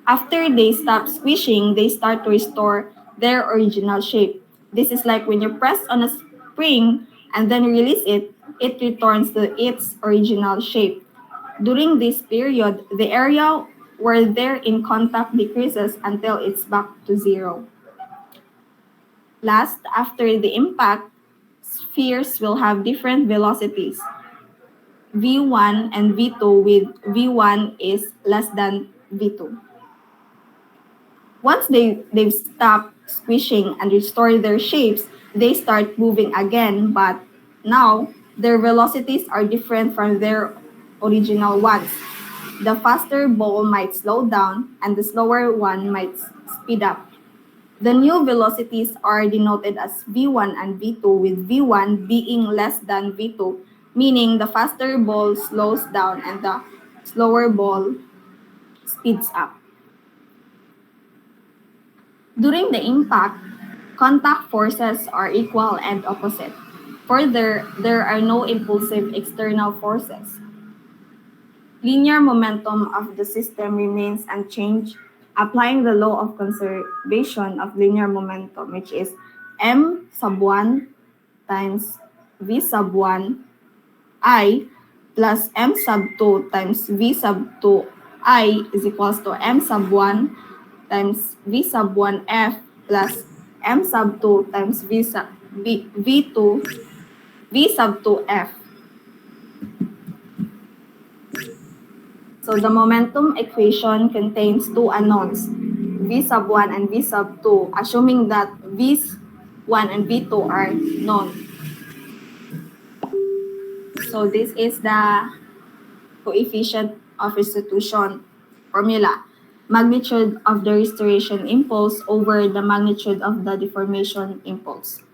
After they stop squishing, they start to restore their original shape. This is like when you press on a spring and then release it, it returns to its original shape. During this period, the area where they're in contact decreases until it's back to zero. Last, after the impact, spheres will have different velocities, V1 and V2, with V1 is less than V2. Once they've stopped squishing and restored their shapes, they start moving again, but now their velocities are different from their original ones. The faster ball might slow down and the slower one might speed up. The new velocities are denoted as V1 and V2, with V1 being less than V2, meaning the faster ball slows down and the slower ball speeds up. During the impact, contact forces are equal and opposite. Further, there are no impulsive external forces. Linear momentum of the system remains unchanged, applying the law of conservation of linear momentum, which is m sub 1 times v sub 1 I plus m sub 2 times v sub 2 I is equals to m sub 1 times v sub 1 f plus m sub 2 times v2 v sub 2 f. So the momentum equation contains two unknowns, v sub 1 and v sub 2, assuming that v1 and v2 are known. So this is the coefficient of restitution formula. Magnitude of the restoration impulse over the magnitude of the deformation impulse.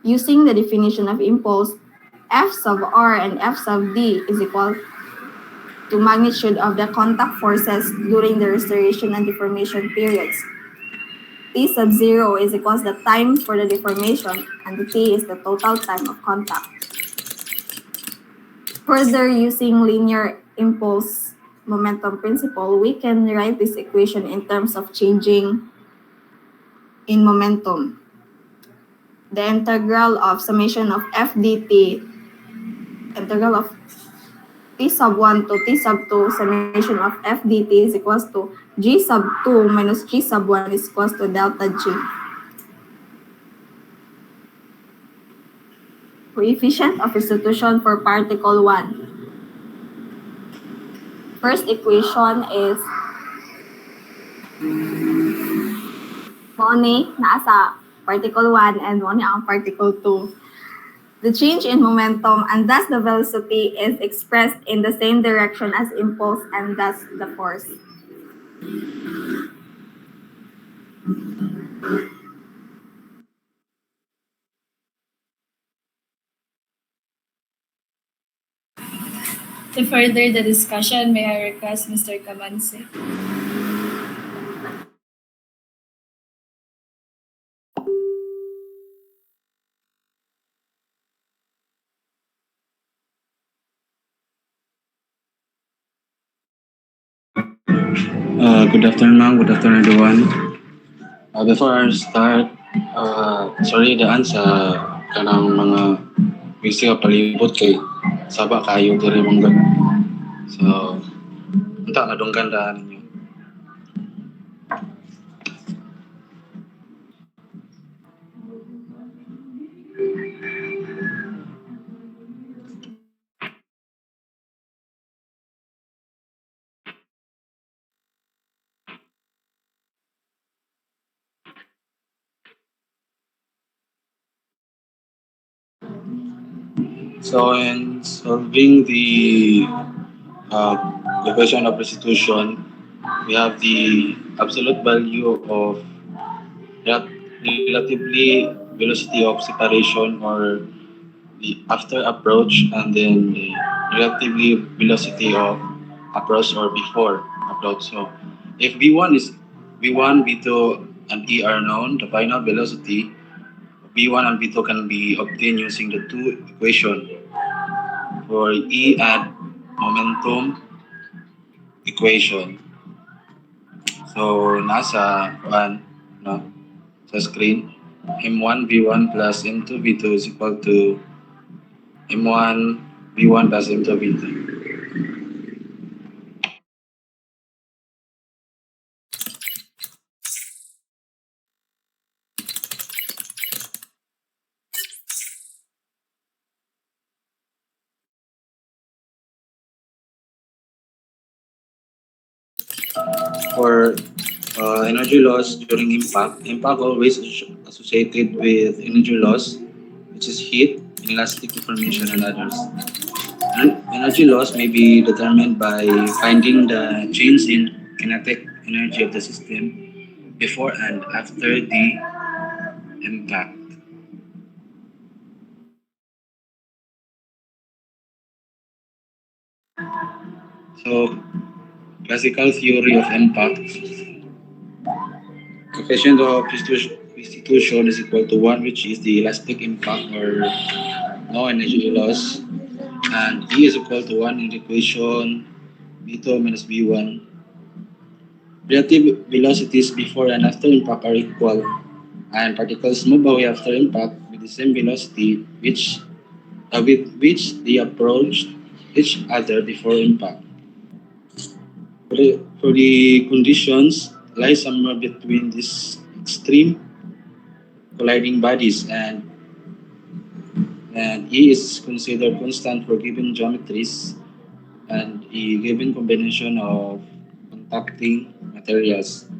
Using the definition of impulse, F sub R and F sub D is equal to magnitude of the contact forces during the restoration and deformation periods. T sub 0 is equals the time for the deformation, and the T is the total time of contact. Further, using linear impulse momentum principle, we can write this equation in terms of changing in momentum. The integral of summation of f dt, integral of t sub 1 to t sub 2 summation of f dt is equals to g sub 2 minus g sub 1 is equals to delta g. Coefficient of restitution for particle 1. First equation is Moni nasa particle 1 and Moni ang particle 2. The change in momentum and thus the velocity is expressed in the same direction as impulse and thus the force. To further the discussion, may I request Mr. Kamansi? Good afternoon, ma'am. Good afternoon, everyone. Before I start, sorry daan sa kanang mga busy ka palibot kay saba kayo diri mong So, unta na dong gandaan ninyo. So, in solving the equation of restitution, we have the absolute value of relatively velocity of separation or the after approach, and then the relatively velocity of approach or before approach. So if V1 is V1, V2, and E are known, the final velocity V1 and V2 can be obtained using the two equations. For E, add momentum equation. So, nasa no, sa screen, M1 V1 plus M2 V2 is equal to M1 V1 plus M2 V2. For energy loss during impact always associated with energy loss, which is heat, inelastic deformation, and others. Energy loss may be determined by finding the change in kinetic energy of the system before and after the impact. So, classical theory of impact, coefficient of restitution is equal to 1, which is the elastic impact or no energy loss, and E is equal to 1 in the equation V2 minus V1. Relative velocities before and after impact are equal, and particles move away after impact with the same velocity with which they approached each other before impact. For the conditions lie somewhere between these extreme colliding bodies, and E is considered constant for given geometries and a given combination of contacting materials.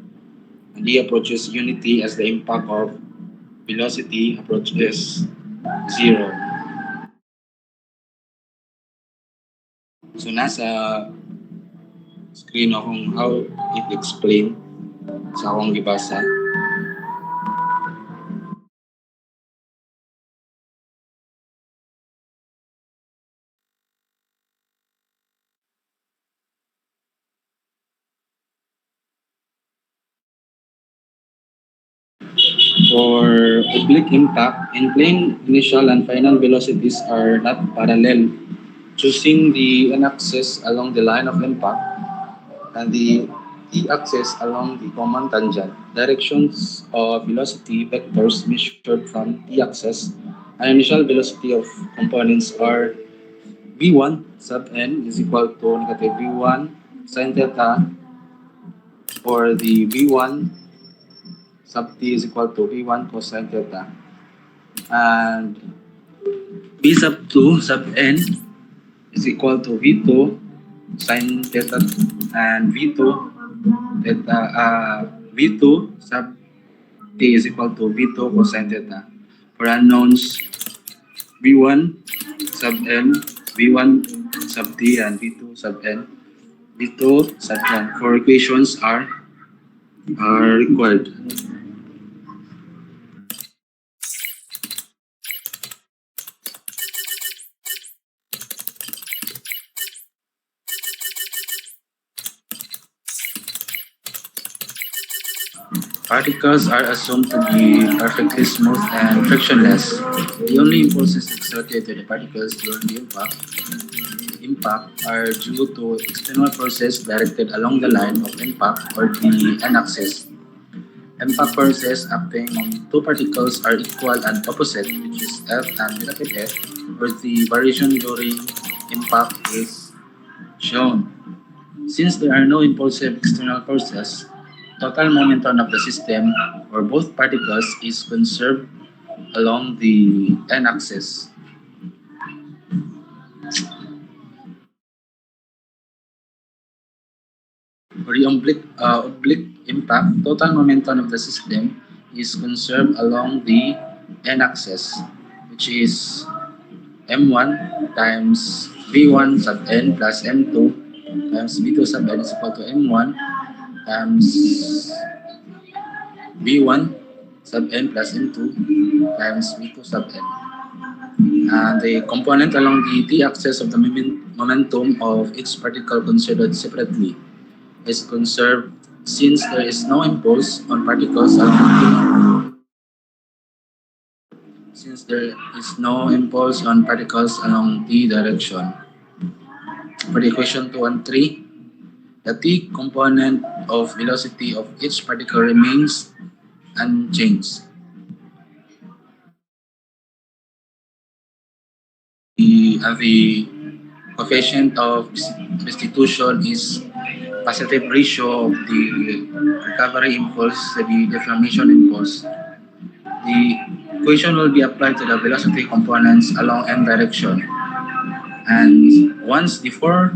And E approaches unity as the impact of velocity approaches zero. So nasa screen ako kung how it explain sa akong gibasa. For oblique impact, in plane initial and final velocities are not parallel. Choosing the n-axis along the line of impact and the t-axis along the common tangent. Directions of velocity vectors measured from t-axis and initial velocity of components are v1 sub n is equal to negative v1 sin theta, or the v1 sub t is equal to v1 cosine theta, and v sub 2 sub n is equal to v2 sin theta, and v2 sub t is equal to v2 cosine theta. For unknowns, v1 sub n, v1 sub t, and v2 sub n, v2 sub n. For equations are required. Particles are assumed to be perfectly smooth and frictionless. The only impulses exerted to the particles during the impact are due to external forces directed along the line of impact or the n-axis. Impact forces acting on two particles are equal and opposite, which is F and negative F, where the variation during impact is shown. Since there are no impulsive external forces, total momentum of the system or both particles is conserved along the n-axis. For the oblique impact, total momentum of the system is conserved along the n-axis, which is m1 times v1 sub n plus m2 times v2 sub n is equal to m1 times v1 sub n plus m2 times v2 sub n. And the component along the t-axis of the momentum of each particle considered separately is conserved since there is no impulse on particles along t direction. For the equation 2 and 3, The t component of velocity of each particle remains unchanged. The coefficient of restitution is positive ratio of the recovery impulse to the deformation impulse. The equation will be applied to the velocity components along m direction. And once the four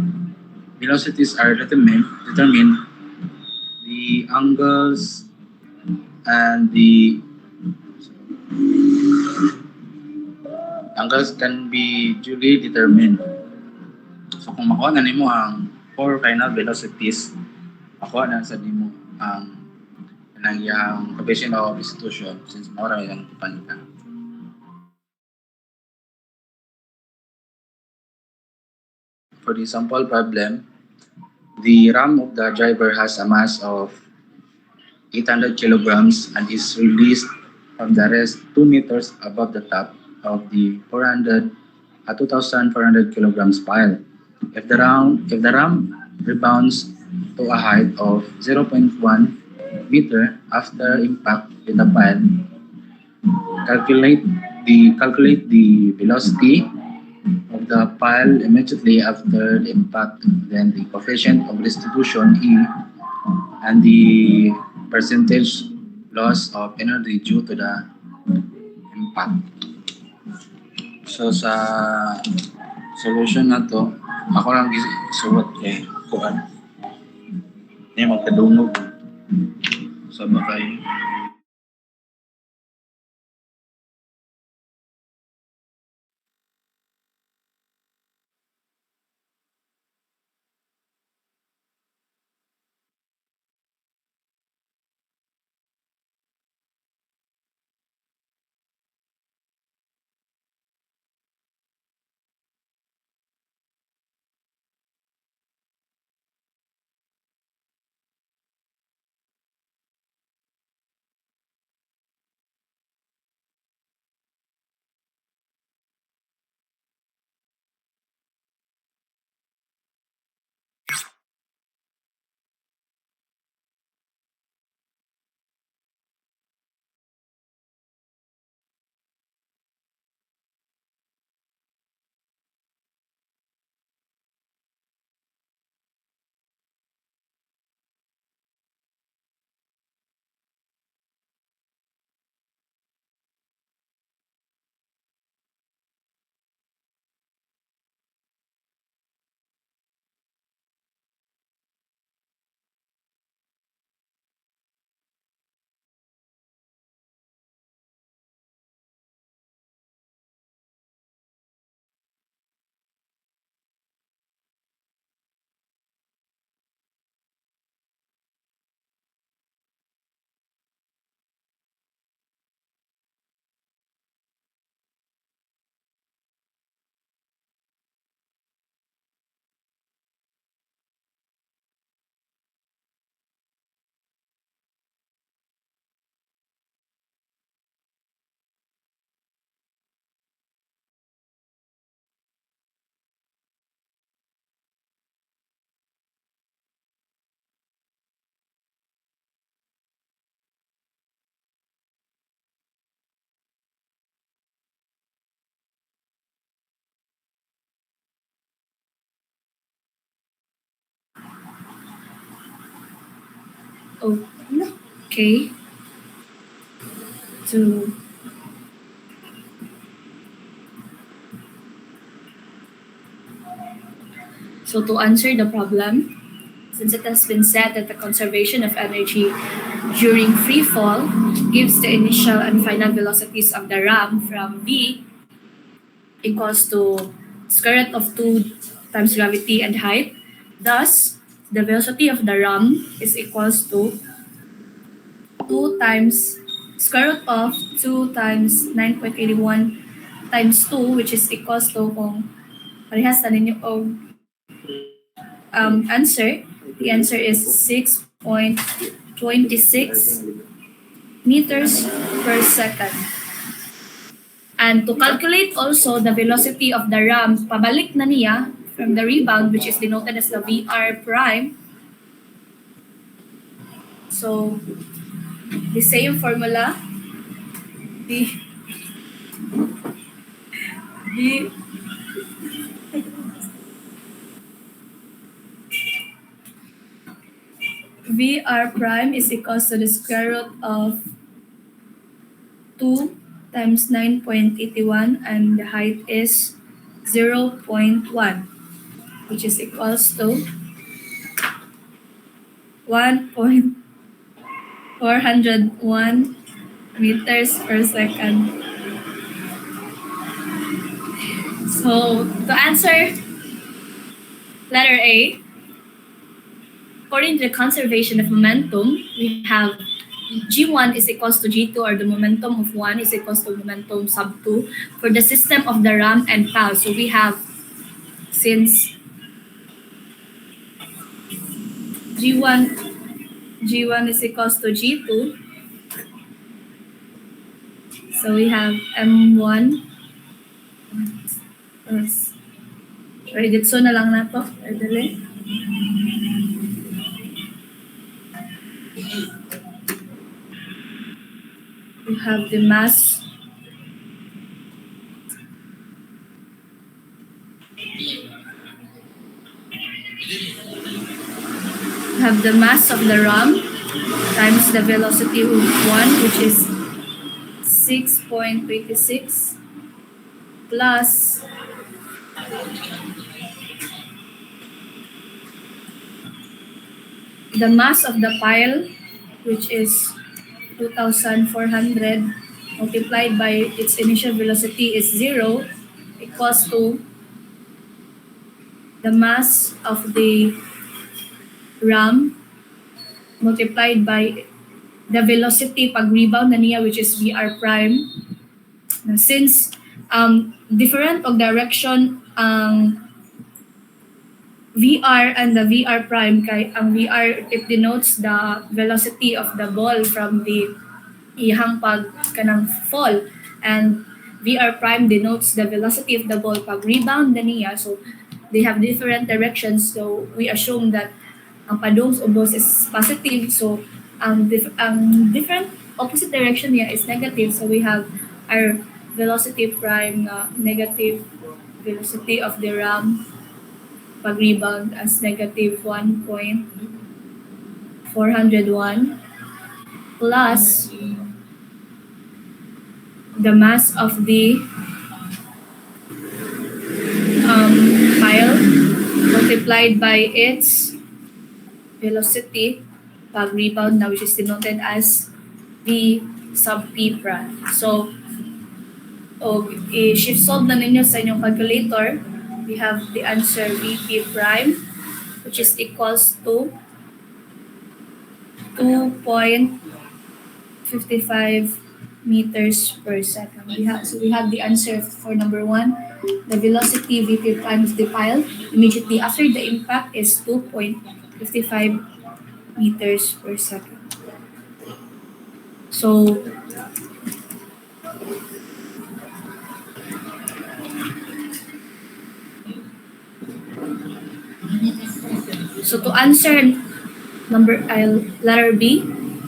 velocities are determined, the angles can be duly determined. So kung makuha na nimo ang four final velocities, makuha na sa nimo ang kanang coefficient of restitution since mora yung panitan. For the sample problem, the ram of the driver has a mass of 800 kilograms and is released from the rest 2 meters above the top of the 2,400 kilograms pile. If the ram rebounds to a height of 0.1 meter after impact with the pile, calculate the velocity of the pile immediately after the impact, then the coefficient of restitution E, and the percentage loss of energy due to the impact. So sa solution na to, ako lang gisuwat kay kuan. Ni magkadungog sa bakay. Okay. To So to answer the problem, since it has been said that the conservation of energy during free fall gives the initial and final velocities of the ram from v equals to square root of 2 times gravity and height. Thus, the velocity of the ram is equals to 2 times square root of 2 times 9.81 times 2, which is equals to kung parehas na ninyo answer. The answer is 6.26 meters per second. And to calculate also the velocity of the ram, pabalik na niya from the rebound, which is denoted as the VR prime, So the same formula, the the VR prime is equals to the square root of 2 times 9.81, and the height is 0.1, which is equals to 1.401 meters per second. So to answer letter A, according to the conservation of momentum, we have G1 is equals to G2, or the momentum of 1 is equals to momentum sub 2 for the system of the RAM and PAL. So we have, since G1 is equals to G2, so we have M1. Sorry, ditso na lang na to. Dali. We have the mass of the RAM times the velocity of 1, which is 6.26, plus the mass of the pile, which is 2,400, multiplied by its initial velocity is 0, equals to the mass of the RAM multiplied by the velocity pag rebound na niya, which is VR prime. Now, since different of direction ang VR and the VR prime, kay ang VR, it denotes the velocity of the ball from the ihang pag kanang fall, and VR prime denotes the velocity of the ball pag rebound na niya. So they have different directions, so we assume that ang padung's ubos is positive, so ang different opposite direction niya is negative, so we have our velocity prime negative velocity of the RAM pag rebound as negative 1.401 plus the mass of the pile multiplied by its velocity pag rebound now, which is denoted as V sub P prime. So i-shift solve na ninyo sa inyong calculator. We have the answer Vp prime, which is equals to 2.55 meters per second. We have the answer for number 1. The velocity Vp prime of the pile immediately after the impact is 2.55 meters per second. So to answer letter B,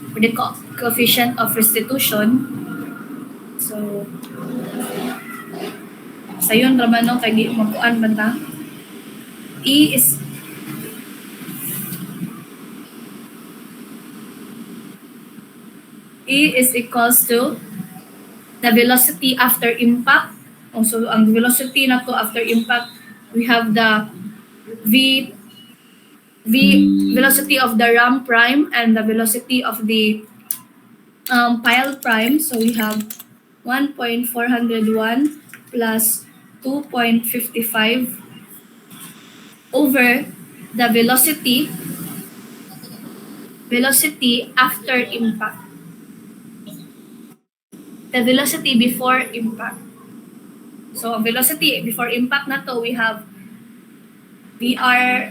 for the coefficient of restitution, so sayon raman no kay di magkuan man ta. E is equals to the velocity after impact. So ang velocity na to after impact, we have the V velocity of the RAM prime and the velocity of the pile prime. So we have 1.401 plus 2.55 over the velocity after impact. The velocity before impact. So velocity before impact na to, we have VR,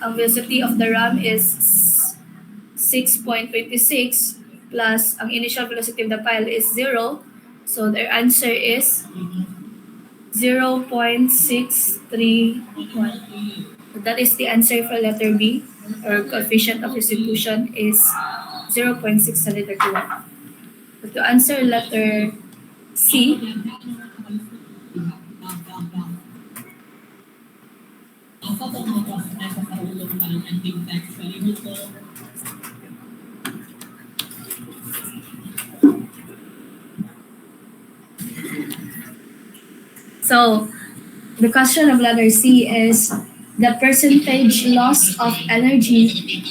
ang velocity of the RAM is 6.26 plus ang initial velocity of the pile is 0. So their answer is 0.631. So that is the answer for letter B, or coefficient of restitution is 0.631. But to answer letter C, so the question of letter C is the percentage loss of energy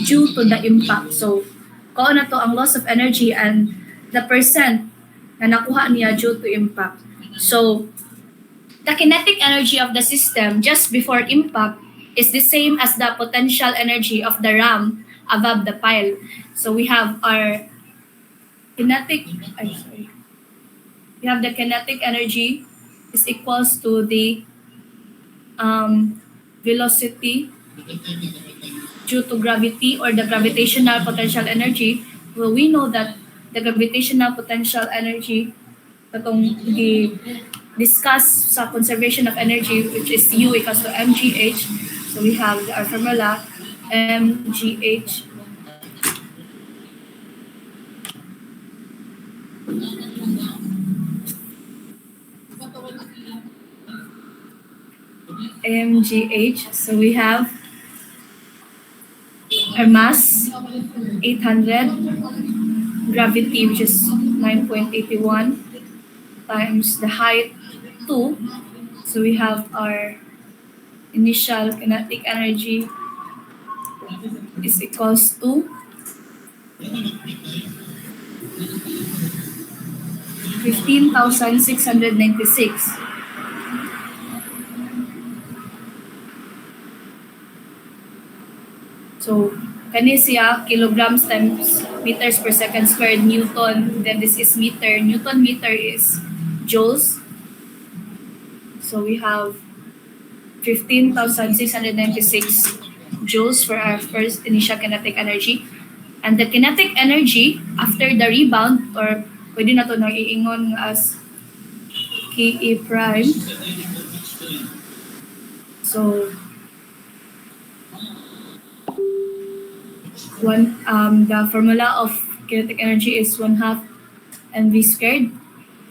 due to the impact. So, kung na to ang loss of energy and the percent na nakuha niya due to impact. So, the kinetic energy of the system just before impact is the same as the potential energy of the ram above the pile. So, we have our we have the kinetic energy is equals to the velocity due to gravity or the gravitational potential energy. Well, we know that the gravitational potential energy katong discuss sa conservation of energy, which is U equals to mgh. So we have our formula mgh mgh. So we have our mass 800, gravity which is 9.81 times the height 2. So we have our initial kinetic energy is equals to 15,696. So, kani siya kilograms times meters per second squared Newton. Then this is meter. Newton meter is joules. So we have 15,696 joules for our first initial kinetic energy. And the kinetic energy after the rebound, or pwede na to nang iingon as Ke prime. So the formula of kinetic energy is 1/2 mv squared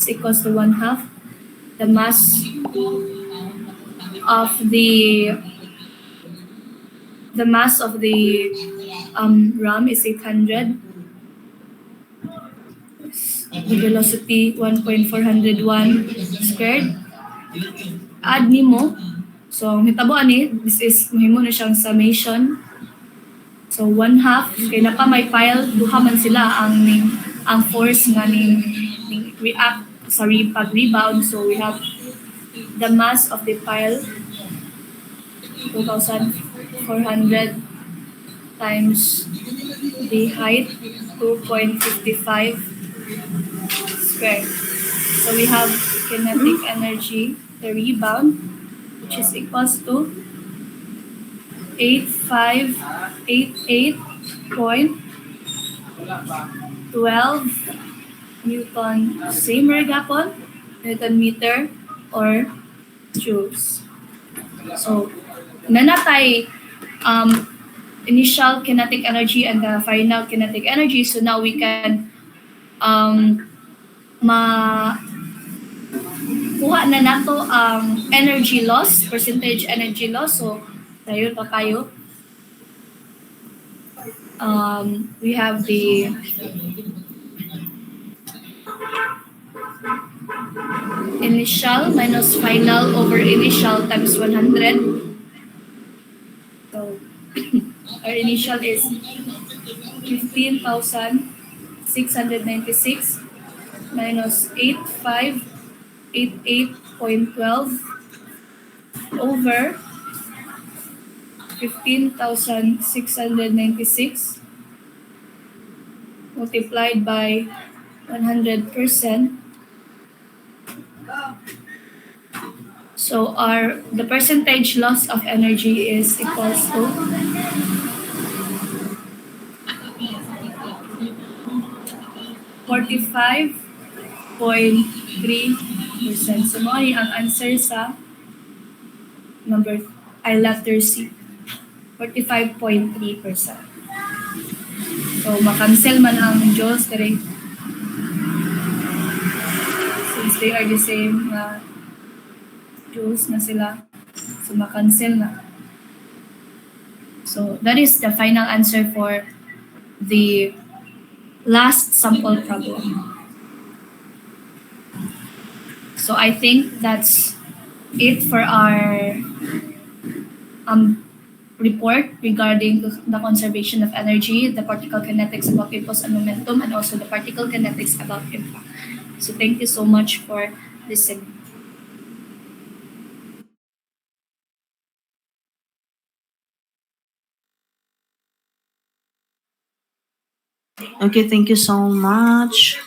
is equals to 1/2 the mass of the ram is 800, the velocity 1.401 squared. Add nimo, so hitabo ani, this is mahimo na siyang summation. So 1/2 kay na pa may pile, duha man sila ang force nga ning react sa pag-rebound. So we have the mass of the pile 2,400 times the height 2.55 squared. So we have kinetic energy, the rebound, which is equals to 8588.12 Newton, same ray gapon, Newton meter or joules. So, nanatay initial kinetic energy and the final kinetic energy. So now we can kuha na nato ang energy loss, percentage energy loss. So, tayo pa kayo. We have the initial minus final over initial times 100. So, our initial is 15,696 minus 8588.12 over 15,696 multiplied by 100%. So the percentage loss of energy is equals to 45.3%. So mo ang answer sa letter C. 45.3%. So So makancel man ang Diyos diri. Since they are the same Diyos na sila. So makancel na. So that is the final answer for the last sample problem. So I think that's it for our report regarding the conservation of energy, the particle kinetics about impulse and momentum, and also the particle kinetics about impact. So thank you so much for listening. Okay, thank you so much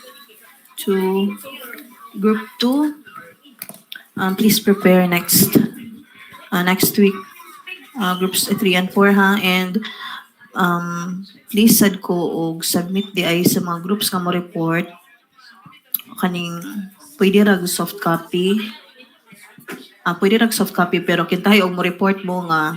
to Group 2. Please prepare next week, groups 3 and 4 ha, and please sad ko og submit di ay sa mga groups nga mo report kaning pwede rag soft copy. Pwede rag soft copy pero kintahi og mo report mo nga